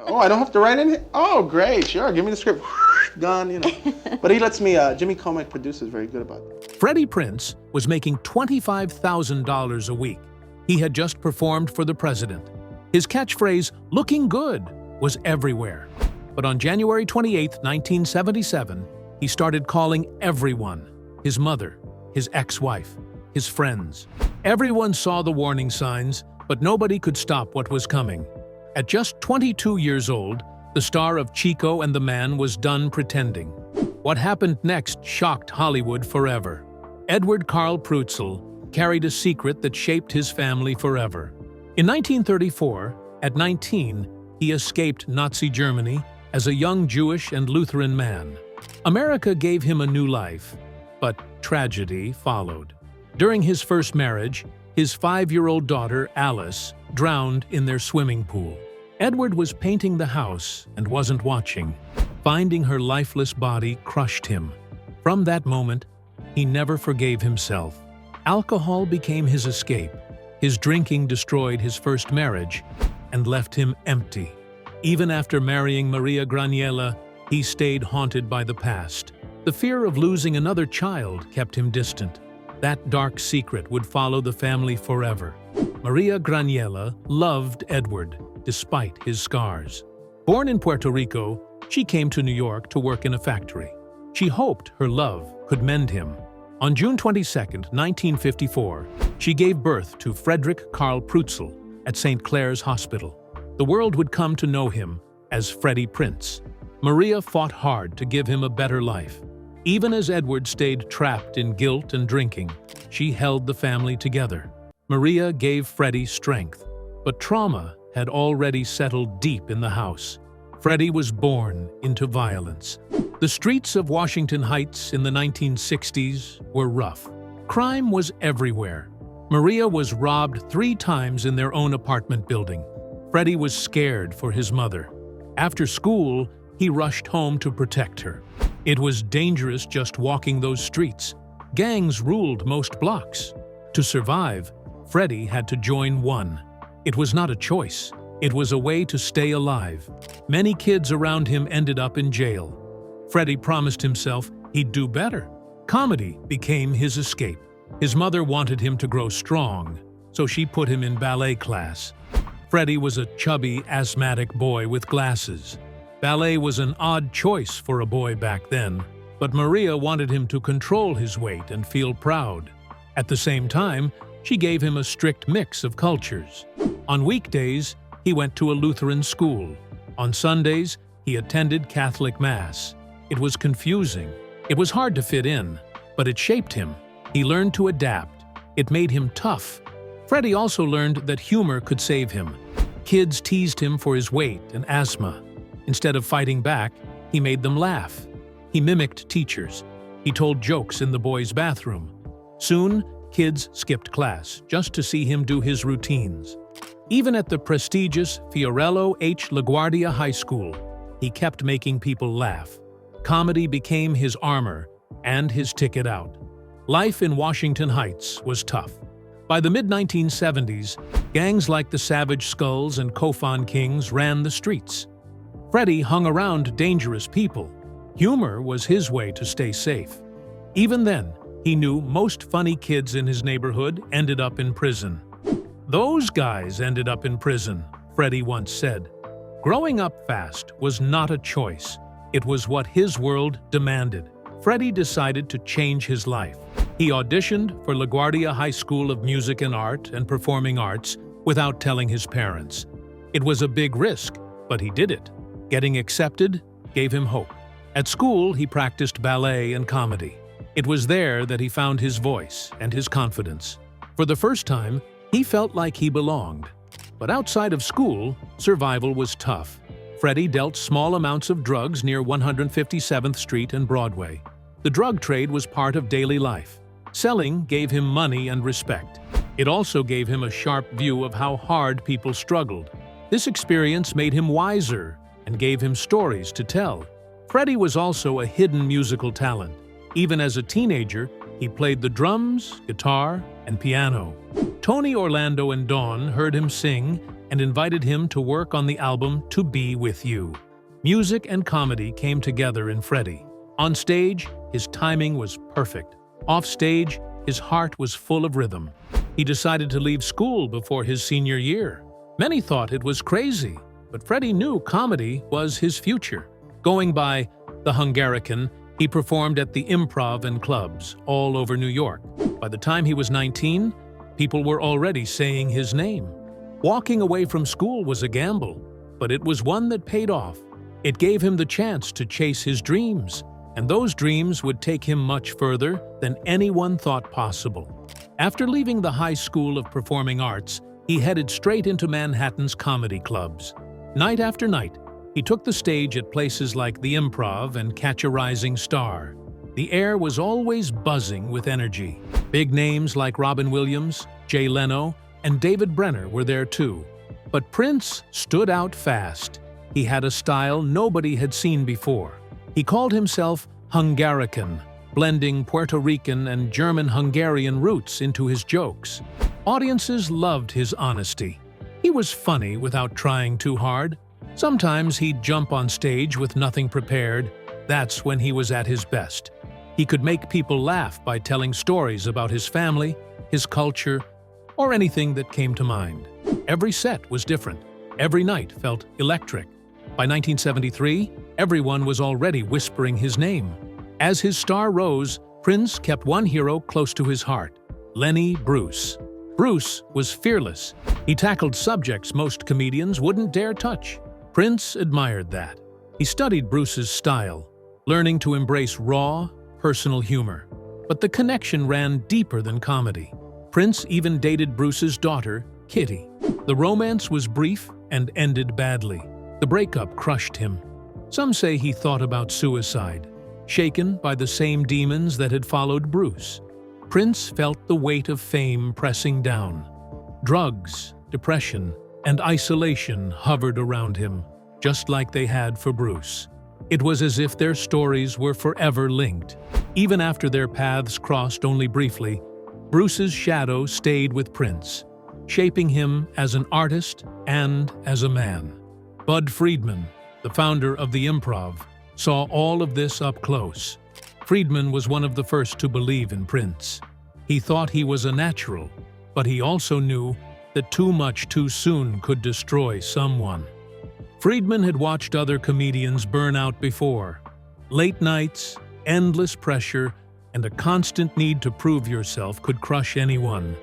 Oh, I don't have to write in? Oh, great, sure, give me the script. Done, you know. But he lets me, Jimmy Comic producer is very good about it. Freddie Prinze was making $25,000 a week. He had just performed for the president. His catchphrase, "looking good," was everywhere. But on January 28, 1977, he started calling everyone: his mother, his ex-wife, his friends. Everyone saw the warning signs, but nobody could stop what was coming. At just 22 years old, the star of Chico and the Man was done pretending. What happened next shocked Hollywood forever. Edward Carl Prutzel carried a secret that shaped his family forever. In 1934, at 19, he escaped Nazi Germany as a young Jewish and Lutheran man. America gave him a new life, but tragedy followed. During his first marriage, his 5-year-old daughter, Alice, drowned in their swimming pool. Edward was painting the house and wasn't watching. Finding her lifeless body crushed him. From that moment, he never forgave himself. Alcohol became his escape. His drinking destroyed his first marriage and left him empty. Even after marrying Maria Graniela, he stayed haunted by the past. The fear of losing another child kept him distant. That dark secret would follow the family forever. Maria Graniela loved Edward, despite his scars. Born in Puerto Rico, she came to New York to work in a factory. She hoped her love could mend him. On June 22, 1954, she gave birth to Frederick Carl Prutzel at St. Clair's Hospital. The world would come to know him as Freddie Prinze. Maria fought hard to give him a better life. Even as Edward stayed trapped in guilt and drinking, she held the family together. Maria gave Freddie strength, but trauma had already settled deep in the house. Freddie was born into violence. The streets of Washington Heights in the 1960s were rough. Crime was everywhere. Maria was robbed 3 times in their own apartment building. Freddie was scared for his mother. After school, he rushed home to protect her. It was dangerous just walking those streets. Gangs ruled most blocks. To survive, Freddie had to join one. It was not a choice. It was a way to stay alive. Many kids around him ended up in jail. Freddie promised himself he'd do better. Comedy became his escape. His mother wanted him to grow strong, so she put him in ballet class. Freddie was a chubby, asthmatic boy with glasses. Ballet was an odd choice for a boy back then, but Maria wanted him to control his weight and feel proud. At the same time, she gave him a strict mix of cultures. On weekdays, he went to a Lutheran school. On Sundays, he attended Catholic Mass. It was confusing. It was hard to fit in, but it shaped him. He learned to adapt. It made him tough. Freddie also learned that humor could save him. Kids teased him for his weight and asthma. Instead of fighting back, he made them laugh. He mimicked teachers. He told jokes in the boys' bathroom. Soon, kids skipped class just to see him do his routines. Even at the prestigious Fiorello H. LaGuardia High School, he kept making people laugh. Comedy became his armor and his ticket out. Life in Washington Heights was tough. By the mid-1970s, gangs like the Savage Skulls and Kofan Kings ran the streets. Freddie hung around dangerous people. Humor was his way to stay safe. Even then, he knew most funny kids in his neighborhood ended up in prison. "Those guys ended up in prison," Freddie once said. Growing up fast was not a choice. It was what his world demanded. Freddie decided to change his life. He auditioned for LaGuardia High School of Music and Art and Performing Arts without telling his parents. It was a big risk, but he did it. Getting accepted gave him hope. At school, he practiced ballet and comedy. It was there that he found his voice and his confidence. For the first time, he felt like he belonged. But outside of school, survival was tough. Freddie dealt small amounts of drugs near 157th Street and Broadway. The drug trade was part of daily life. Selling gave him money and respect. It also gave him a sharp view of how hard people struggled. This experience made him wiser and gave him stories to tell. Freddie was also a hidden musical talent. Even as a teenager, he played the drums, guitar, and piano. Tony Orlando and Dawn heard him sing and invited him to work on the album To Be With You. Music and comedy came together in Freddie. On stage, his timing was perfect. Off stage, his heart was full of rhythm. He decided to leave school before his senior year. Many thought it was crazy, but Freddie knew comedy was his future. Going by the Hungarican, he performed at the improv and clubs all over New York. By the time he was 19, people were already saying his name. Walking away from school was a gamble, but it was one that paid off. It gave him the chance to chase his dreams, and those dreams would take him much further than anyone thought possible. After leaving the High School of Performing Arts, he headed straight into Manhattan's comedy clubs. Night after night, he took the stage at places like the Improv and Catch a Rising Star. The air was always buzzing with energy. Big names like Robin Williams, Jay Leno, and David Brenner were there too. But Prinze stood out fast. He had a style nobody had seen before. He called himself Hungarican, blending Puerto Rican and German-Hungarian roots into his jokes. Audiences loved his honesty. He was funny without trying too hard. Sometimes he'd jump on stage with nothing prepared. That's when he was at his best. He could make people laugh by telling stories about his family, his culture, or anything that came to mind. Every set was different. Every night felt electric. By 1973, everyone was already whispering his name. As his star rose, Prinze kept one hero close to his heart, Lenny Bruce. Bruce was fearless. He tackled subjects most comedians wouldn't dare touch. Prinze admired that. He studied Bruce's style, learning to embrace raw, personal humor. But the connection ran deeper than comedy. Prinze even dated Bruce's daughter, Kitty. The romance was brief and ended badly. The breakup crushed him. Some say he thought about suicide, shaken by the same demons that had followed Bruce. Prinze felt the weight of fame pressing down. Drugs, depression, and isolation hovered around him, just like they had for Bruce. It was as if their stories were forever linked. Even after their paths crossed only briefly, Bruce's shadow stayed with Prinze, shaping him as an artist and as a man. Bud Friedman, the founder of the Improv, saw all of this up close. Friedman was one of the first to believe in Prinze. He thought he was a natural, but he also knew that too much too soon could destroy someone. Friedman had watched other comedians burn out before. Late nights, endless pressure, and a constant need to prove yourself could crush anyone.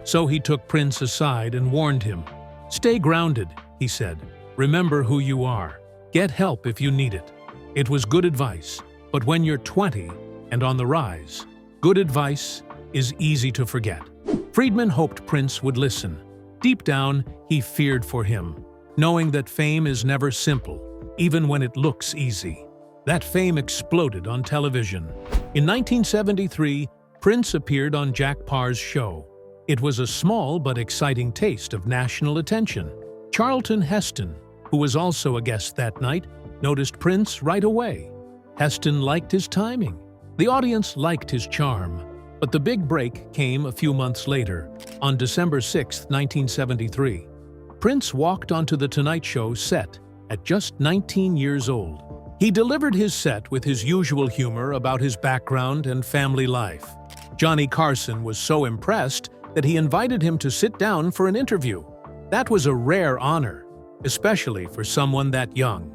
So he took Prinze aside and warned him. "Stay grounded," he said. "Remember who you are. Get help if you need it." It was good advice, but when you're 20 and on the rise, good advice is easy to forget. Friedman hoped Prinze would listen. Deep down, he feared for him, knowing that fame is never simple, even when it looks easy. That fame exploded on television. In 1973, Prinze appeared on Jack Parr's show. It was a small but exciting taste of national attention. Charlton Heston, who was also a guest that night, noticed Prinze right away. Heston liked his timing. The audience liked his charm. But the big break came a few months later, on December 6, 1973. Prinze walked onto The Tonight Show set at just 19 years old. He delivered his set with his usual humor about his background and family life. Johnny Carson was so impressed that he invited him to sit down for an interview. That was a rare honor, especially for someone that young.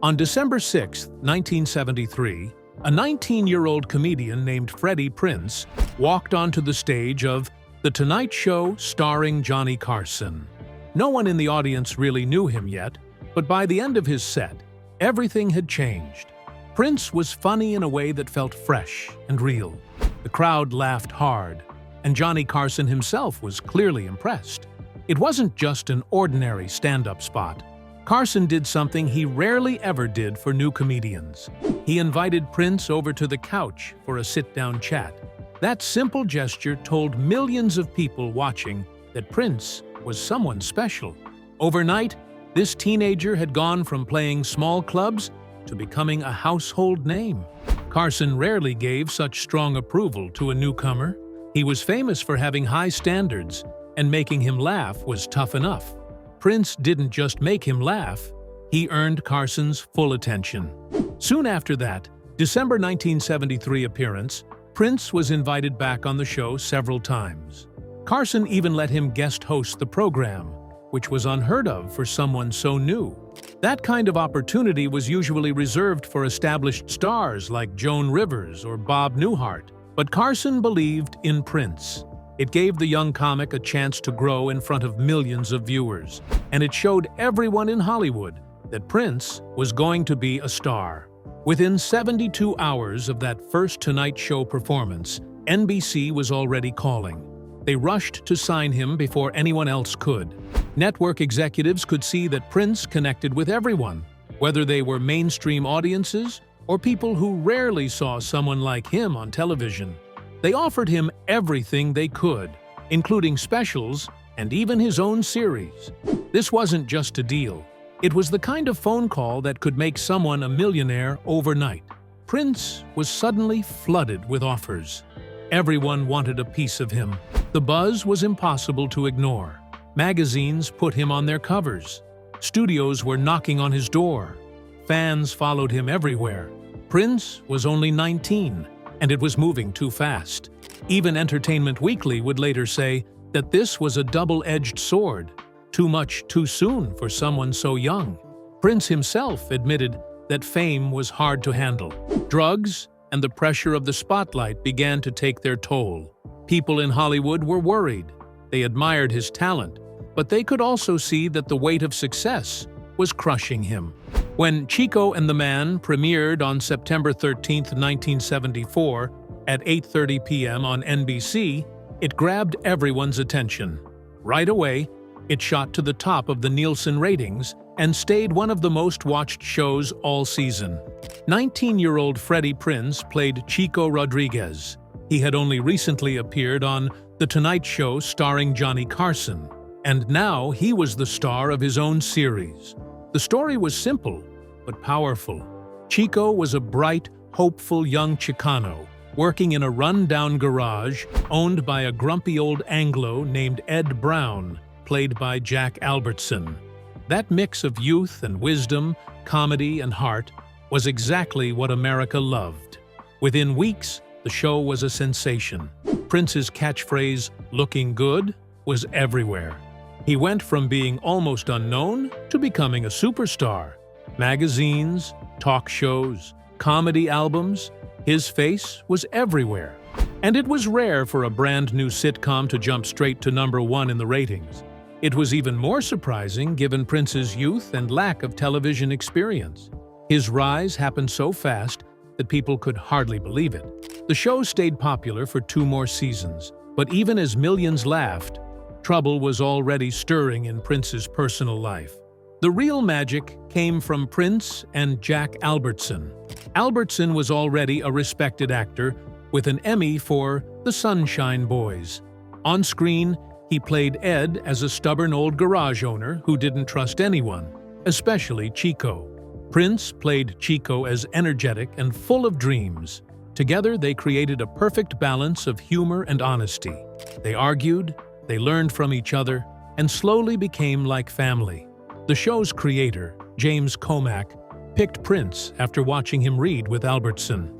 On December 6, 1973, a 19-year-old comedian named Freddie Prinze walked onto the stage of The Tonight Show starring Johnny Carson. No one in the audience really knew him yet, but by the end of his set, everything had changed. Prinze was funny in a way that felt fresh and real. The crowd laughed hard, and Johnny Carson himself was clearly impressed. It wasn't just an ordinary stand-up spot. Carson did something he rarely ever did for new comedians. He invited Prinze over to the couch for a sit-down chat. That simple gesture told millions of people watching that Prinze was someone special. Overnight, this teenager had gone from playing small clubs to becoming a household name. Carson rarely gave such strong approval to a newcomer. He was famous for having high standards, and making him laugh was tough enough. Prinze didn't just make him laugh, he earned Carson's full attention. Soon after that, December 1973 appearance, Prinze was invited back on the show several times. Carson even let him guest host the program, which was unheard of for someone so new. That kind of opportunity was usually reserved for established stars like Joan Rivers or Bob Newhart, but Carson believed in Prinze. It gave the young comic a chance to grow in front of millions of viewers, and it showed everyone in Hollywood that Prinze was going to be a star. Within 72 hours of that first Tonight Show performance, NBC was already calling. They rushed to sign him before anyone else could. Network executives could see that Prinze connected with everyone, whether they were mainstream audiences or people who rarely saw someone like him on television. They offered him everything they could, including specials and even his own series. This wasn't just a deal. It was the kind of phone call that could make someone a millionaire overnight. Prinze was suddenly flooded with offers. Everyone wanted a piece of him. The buzz was impossible to ignore. Magazines put him on their covers. Studios were knocking on his door. Fans followed him everywhere. Prinze was only 19, and it was moving too fast. Even Entertainment Weekly would later say that this was a double-edged sword. Too much too soon for someone so young. Prinze himself admitted that fame was hard to handle. Drugs and the pressure of the spotlight began to take their toll. People in Hollywood were worried. They admired his talent, but they could also see that the weight of success was crushing him. When Chico and the Man premiered on September 13, 1974, at 8:30 p.m. on NBC, it grabbed everyone's attention. Right away, it shot to the top of the Nielsen ratings and stayed one of the most watched shows all season. 19-year-old Freddie Prinze played Chico Rodriguez. He had only recently appeared on The Tonight Show starring Johnny Carson, and now he was the star of his own series. The story was simple, but powerful. Chico was a bright, hopeful young Chicano, working in a run-down garage owned by a grumpy old Anglo named Ed Brown, played by Jack Albertson. That mix of youth and wisdom, comedy and heart, was exactly what America loved. Within weeks, the show was a sensation. Prince's catchphrase, "looking good," was everywhere. He went from being almost unknown to becoming a superstar. Magazines, talk shows, comedy albums, his face was everywhere. And it was rare for a brand-new sitcom to jump straight to #1 in the ratings. It was even more surprising given Prince's youth and lack of television experience. His rise happened so fast that people could hardly believe it. The show stayed popular for 2 more seasons, but even as millions laughed, trouble was already stirring in Prince's personal life. The real magic came from Prinze and Jack Albertson. Albertson was already a respected actor with an Emmy for The Sunshine Boys. On screen, he played Ed as a stubborn old garage owner who didn't trust anyone, especially Chico. Prinze played Chico as energetic and full of dreams. Together, they created a perfect balance of humor and honesty. They argued, they learned from each other, and slowly became like family. The show's creator, James Comack, picked Prinze after watching him read with Albertson.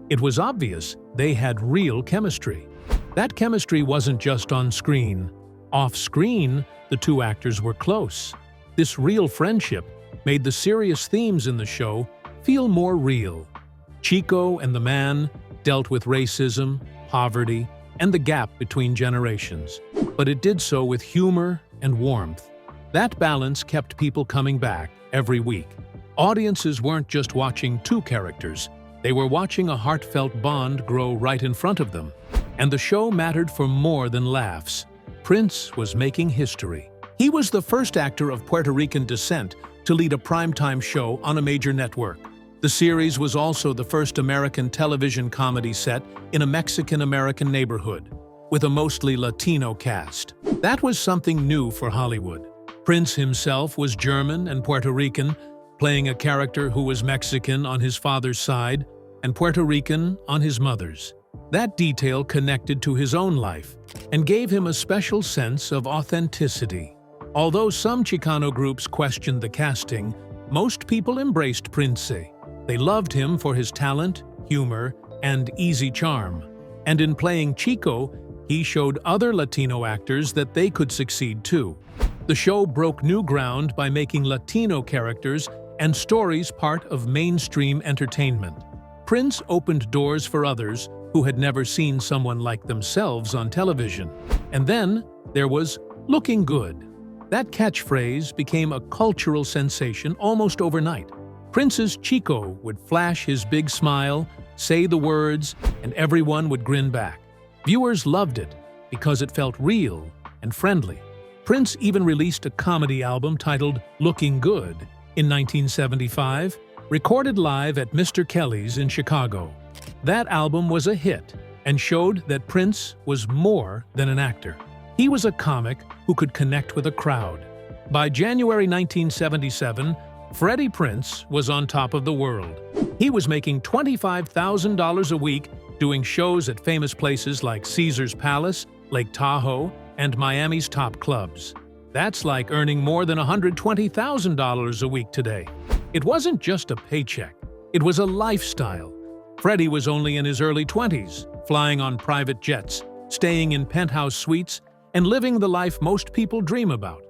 It was obvious they had real chemistry. That chemistry wasn't just on screen. Off-screen, the two actors were close. This real friendship made the serious themes in the show feel more real. Chico and the Man dealt with racism, poverty, and the gap between generations, but it did so with humor and warmth. That balance kept people coming back every week. Audiences weren't just watching 2 characters, they were watching a heartfelt bond grow right in front of them. And the show mattered for more than laughs. Prinze was making history. He was the first actor of Puerto Rican descent to lead a primetime show on a major network. The series was also the first American television comedy set in a Mexican-American neighborhood, with a mostly Latino cast. That was something new for Hollywood. Prinze himself was German and Puerto Rican, playing a character who was Mexican on his father's side and Puerto Rican on his mother's. That detail connected to his own life and gave him a special sense of authenticity. Although some Chicano groups questioned the casting, most people embraced Prinze. They loved him for his talent, humor, and easy charm. And in playing Chico, he showed other Latino actors that they could succeed too. The show broke new ground by making Latino characters and stories part of mainstream entertainment. Prinze opened doors for others who had never seen someone like themselves on television. And then there was looking good. That catchphrase became a cultural sensation almost overnight. Prince's Chico would flash his big smile, say the words, and everyone would grin back. Viewers loved it because it felt real and friendly. Prinze even released a comedy album titled Looking Good in 1975, recorded live at Mr. Kelly's in Chicago. That album was a hit and showed that Prinze was more than an actor. He was a comic who could connect with a crowd. By January 1977, Freddie Prinze was on top of the world. He was making $25,000 a week doing shows at famous places like Caesar's Palace, Lake Tahoe, and Miami's top clubs. That's like earning more than $120,000 a week today. It wasn't just a paycheck, it was a lifestyle. Freddie was only in his early 20s, flying on private jets, staying in penthouse suites, and living the life most people dream about.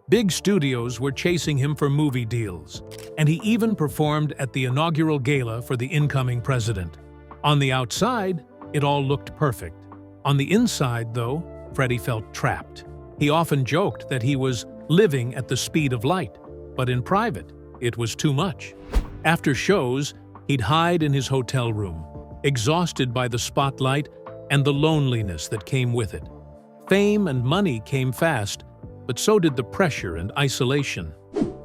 Big studios were chasing him for movie deals, and he even performed at the inaugural gala for the incoming president. On the outside, it all looked perfect. On the inside, though, Freddie felt trapped. He often joked that he was living at the speed of light, but in private, it was too much. After shows, he'd hide in his hotel room, exhausted by the spotlight and the loneliness that came with it. Fame and money came fast, but so did the pressure and isolation.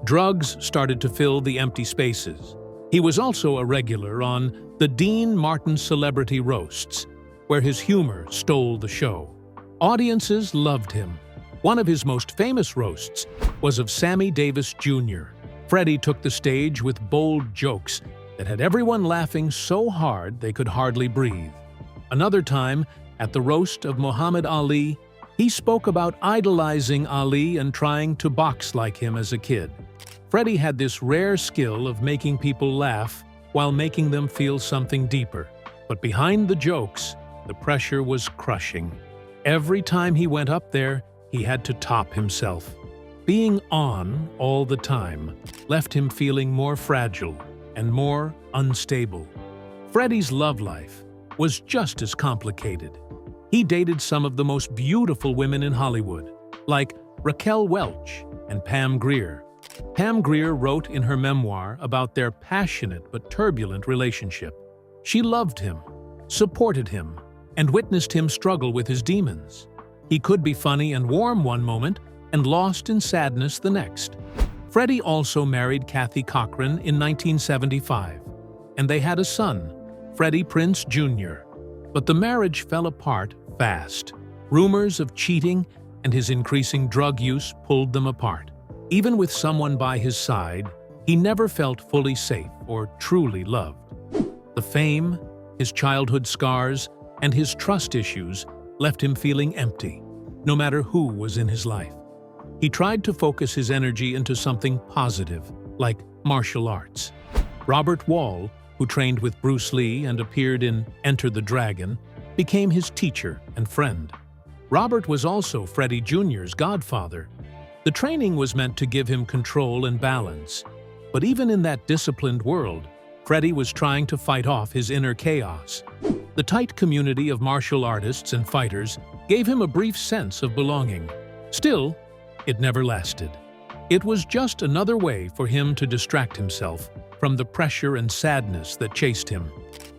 Drugs started to fill the empty spaces. He was also a regular on the Dean Martin Celebrity Roasts, where his humor stole the show. Audiences loved him. One of his most famous roasts was of Sammy Davis Jr. Freddie took the stage with bold jokes that had everyone laughing so hard they could hardly breathe. Another time, at the roast of Muhammad Ali, he spoke about idolizing Ali and trying to box like him as a kid. Freddie had this rare skill of making people laugh while making them feel something deeper. But behind the jokes, the pressure was crushing. Every time he went up there, he had to top himself. Being on all the time left him feeling more fragile and more unstable. Freddie's love life was just as complicated. He dated some of the most beautiful women in Hollywood, like Raquel Welch and Pam Grier. Pam Grier wrote in her memoir about their passionate but turbulent relationship. She loved him, supported him, and witnessed him struggle with his demons. He could be funny and warm one moment and lost in sadness the next. Freddie also married Kathy Cochran in 1975, and they had a son, Freddie Prinze Jr. But the marriage fell apart fast. Rumors of cheating and his increasing drug use pulled them apart. Even with someone by his side, he never felt fully safe or truly loved. The fame, his childhood scars, and his trust issues left him feeling empty, no matter who was in his life. He tried to focus his energy into something positive, like martial arts. Robert Wall, who trained with Bruce Lee and appeared in Enter the Dragon, became his teacher and friend. Robert was also Freddie Jr.'s godfather. The training was meant to give him control and balance. But even in that disciplined world, Freddie was trying to fight off his inner chaos. The tight community of martial artists and fighters gave him a brief sense of belonging. Still, it never lasted. It was just another way for him to distract himself from the pressure and sadness that chased him.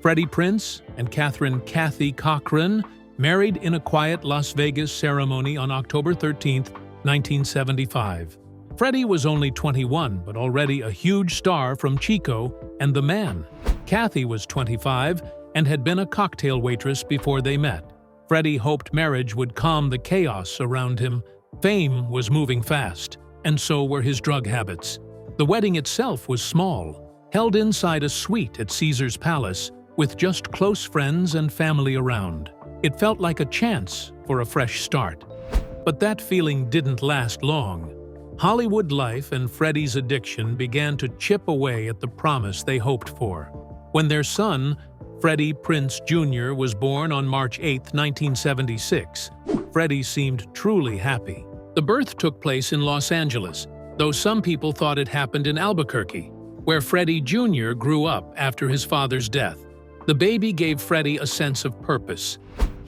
Freddie Prinze and Kathy Cochran married in a quiet Las Vegas ceremony on October 13, 1975. Freddie was only 21, but already a huge star from Chico and The Man. Kathy was 25 and had been a cocktail waitress before they met. Freddie hoped marriage would calm the chaos around him. Fame was moving fast, and so were his drug habits. The wedding itself was small, held inside a suite at Caesar's Palace, with just close friends and family around. It felt like a chance for a fresh start. But that feeling didn't last long. Hollywood life and Freddie's addiction began to chip away at the promise they hoped for. When their son, Freddie Prinze Jr., was born on March 8, 1976, Freddie seemed truly happy. The birth took place in Los Angeles, though some people thought it happened in Albuquerque, where Freddie Jr. grew up after his father's death. The baby gave Freddie a sense of purpose.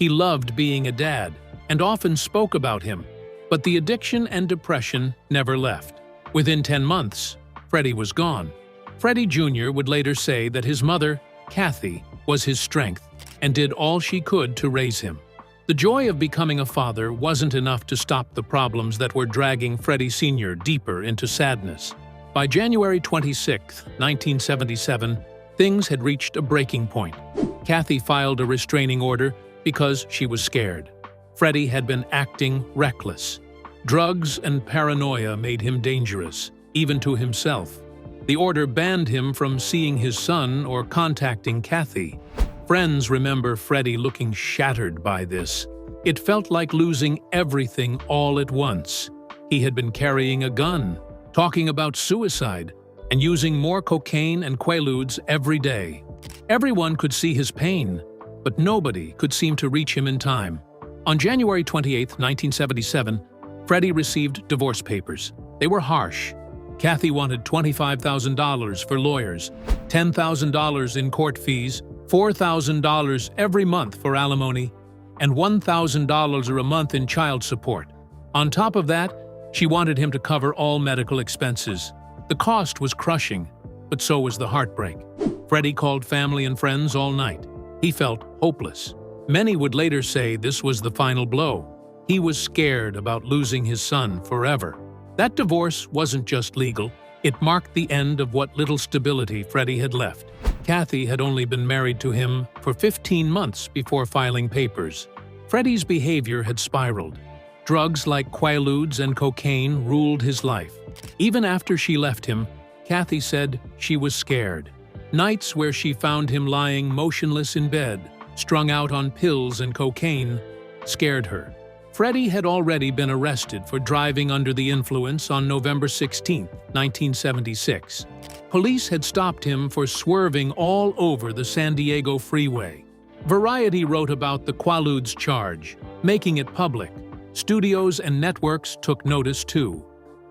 He loved being a dad and often spoke about him, but the addiction and depression never left. Within 10 months, Freddie was gone. Freddie Jr. would later say that his mother, Kathy, was his strength and did all she could to raise him. The joy of becoming a father wasn't enough to stop the problems that were dragging Freddie Sr. deeper into sadness. By January 26, 1977, things had reached a breaking point. Kathy filed a restraining order because she was scared. Freddie had been acting reckless. Drugs and paranoia made him dangerous, even to himself. The order banned him from seeing his son or contacting Kathy. Friends remember Freddie looking shattered by this. It felt like losing everything all at once. He had been carrying a gun, talking about suicide, and using more cocaine and quaaludes every day. Everyone could see his pain, but nobody could seem to reach him in time. On January 28, 1977, Freddie received divorce papers. They were harsh. Kathy wanted $25,000 for lawyers, $10,000 in court fees, $4,000 every month for alimony, and $1,000 a month in child support. On top of that, she wanted him to cover all medical expenses. The cost was crushing, but so was the heartbreak. Freddie called family and friends all night. He felt hopeless. Many would later say this was the final blow. He was scared about losing his son forever. That divorce wasn't just legal. It marked the end of what little stability Freddie had left. Kathy had only been married to him for 15 months before filing papers. Freddie's behavior had spiraled. Drugs like quaaludes and cocaine ruled his life. Even after she left him, Kathy said she was scared. Nights where she found him lying motionless in bed, strung out on pills and cocaine, scared her. Freddie had already been arrested for driving under the influence on November 16, 1976. Police had stopped him for swerving all over the San Diego freeway. Variety wrote about the quaaludes charge, making it public. Studios and networks took notice too.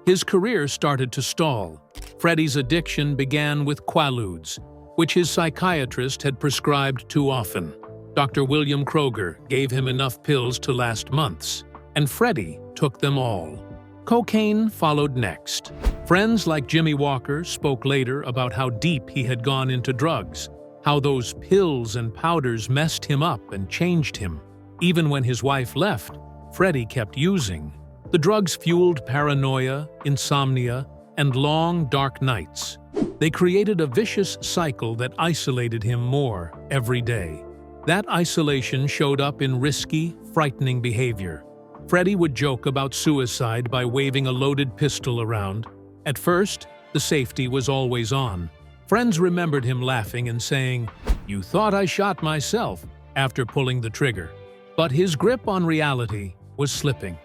His career started to stall. Freddie's addiction began with quaaludes, which his psychiatrist had prescribed too often. Dr. William Kroger gave him enough pills to last months, and Freddie took them all. Cocaine followed next. Friends like Jimmy Walker spoke later about how deep he had gone into drugs, how those pills and powders messed him up and changed him. Even when his wife left, Freddie kept using. The drugs fueled paranoia, insomnia, and long, dark nights. They created a vicious cycle that isolated him more every day. That isolation showed up in risky, frightening behavior. Freddie would joke about suicide by waving a loaded pistol around. At first, the safety was always on. Friends remembered him laughing and saying, "You thought I shot myself," after pulling the trigger. But his grip on reality was slipping.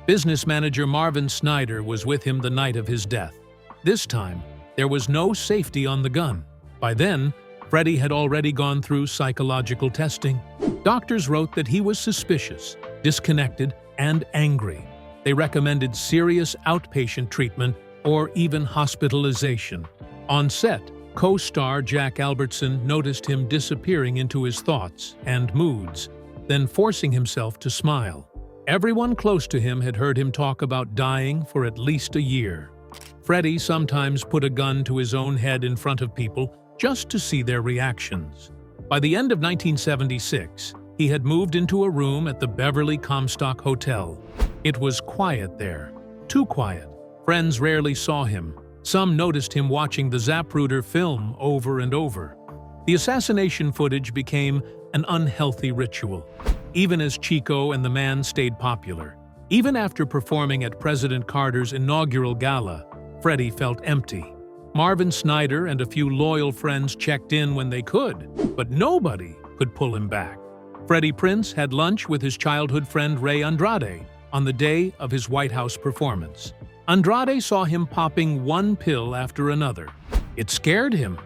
Business manager Marvin Snyder was with him the night of his death. This time, there was no safety on the gun. By then, Freddie had already gone through psychological testing. Doctors wrote that he was suspicious, disconnected, and angry. They recommended serious outpatient treatment or even hospitalization. On set, co-star Jack Albertson noticed him disappearing into his thoughts and moods, then forcing himself to smile. Everyone close to him had heard him talk about dying for at least a year. Freddie sometimes put a gun to his own head in front of people just to see their reactions. By the end of 1976, he had moved into a room at the Beverly Comstock Hotel. It was quiet there, too quiet. Friends rarely saw him. Some noticed him watching the Zapruder film over and over. The assassination footage became an unhealthy ritual, even as Chico and the Man stayed popular. Even after performing at President Carter's inaugural gala, Freddie felt empty. Marvin Snyder and a few loyal friends checked in when they could, but nobody could pull him back. Freddie Prinze had lunch with his childhood friend Ray Andrade on the day of his White House performance. Andrade saw him popping one pill after another. It scared him.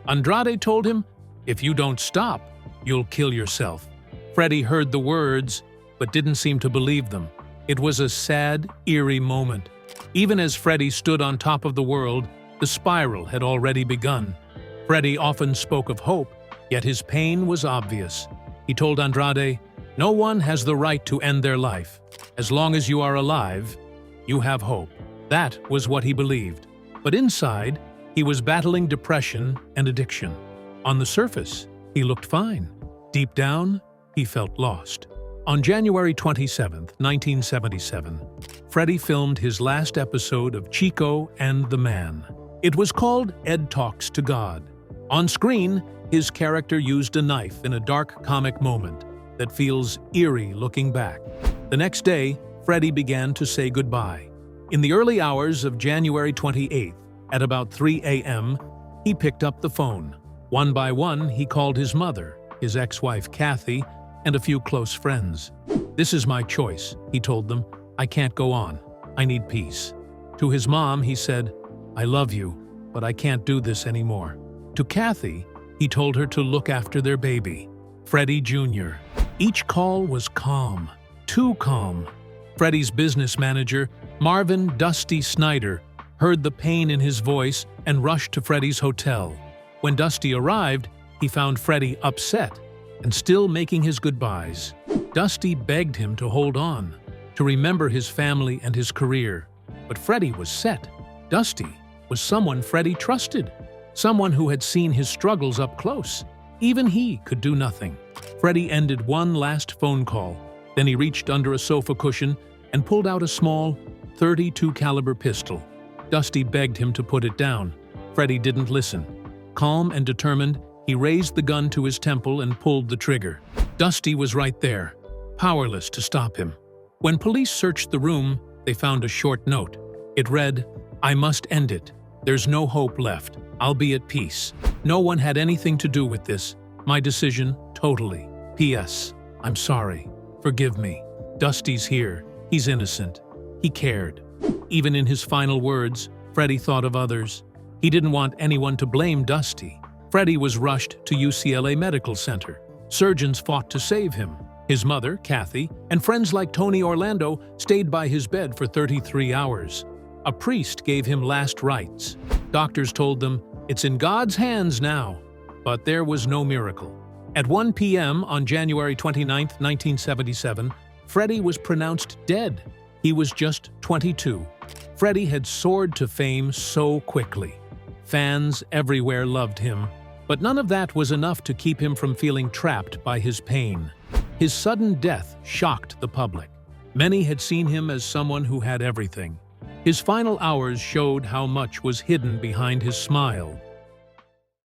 Andrade told him, "If you don't stop, you'll kill yourself." Freddie heard the words, but didn't seem to believe them. It was a sad, eerie moment. Even as Freddie stood on top of the world, the spiral had already begun. Freddie often spoke of hope, yet his pain was obvious. He told Andrade, "No one has the right to end their life. As long as you are alive, you have hope." That was what he believed. But inside, he was battling depression and addiction. On the surface, he looked fine. Deep down, he felt lost. On January 27, 1977, Freddie filmed his last episode of Chico and the Man. It was called Ed Talks to God. On screen, his character used a knife in a dark comic moment that feels eerie looking back. The next day, Freddie began to say goodbye. In the early hours of January 28th, at about 3 a.m., he picked up the phone. One by one, he called his mother, his ex-wife Kathy, and a few close friends. "This is my choice," he told them. "I can't go on. I need peace." To his mom, he said, "I love you, but I can't do this anymore." To Kathy, he told her to look after their baby, Freddie Jr. Each call was calm, too calm. Freddie's business manager, Marvin "Dusty" Snyder, heard the pain in his voice and rushed to Freddie's hotel. When Dusty arrived, he found Freddie upset and still making his goodbyes. Dusty begged him to hold on, to remember his family and his career. But Freddie was set. Dusty was someone Freddie trusted, someone who had seen his struggles up close. Even he could do nothing. Freddie ended one last phone call. Then he reached under a sofa cushion and pulled out a small .32 caliber pistol. Dusty begged him to put it down. Freddie didn't listen. Calm and determined, he raised the gun to his temple and pulled the trigger. Dusty was right there, powerless to stop him. When police searched the room, they found a short note. It read, "I must end it. There's no hope left. I'll be at peace. No one had anything to do with this. My decision, totally. P.S. I'm sorry. Forgive me. Dusty's here. He's innocent. He cared." Even in his final words, Freddie thought of others. He didn't want anyone to blame Dusty. Freddie was rushed to UCLA Medical Center. Surgeons fought to save him. His mother, Kathy, and friends like Tony Orlando stayed by his bed for 33 hours. A priest gave him last rites. Doctors told them, "It's in God's hands now." But there was no miracle. At 1 p.m. on January 29, 1977, Freddie was pronounced dead. He was just 22. Freddie had soared to fame so quickly. Fans everywhere loved him, but none of that was enough to keep him from feeling trapped by his pain. His sudden death shocked the public. Many had seen him as someone who had everything. His final hours showed how much was hidden behind his smile.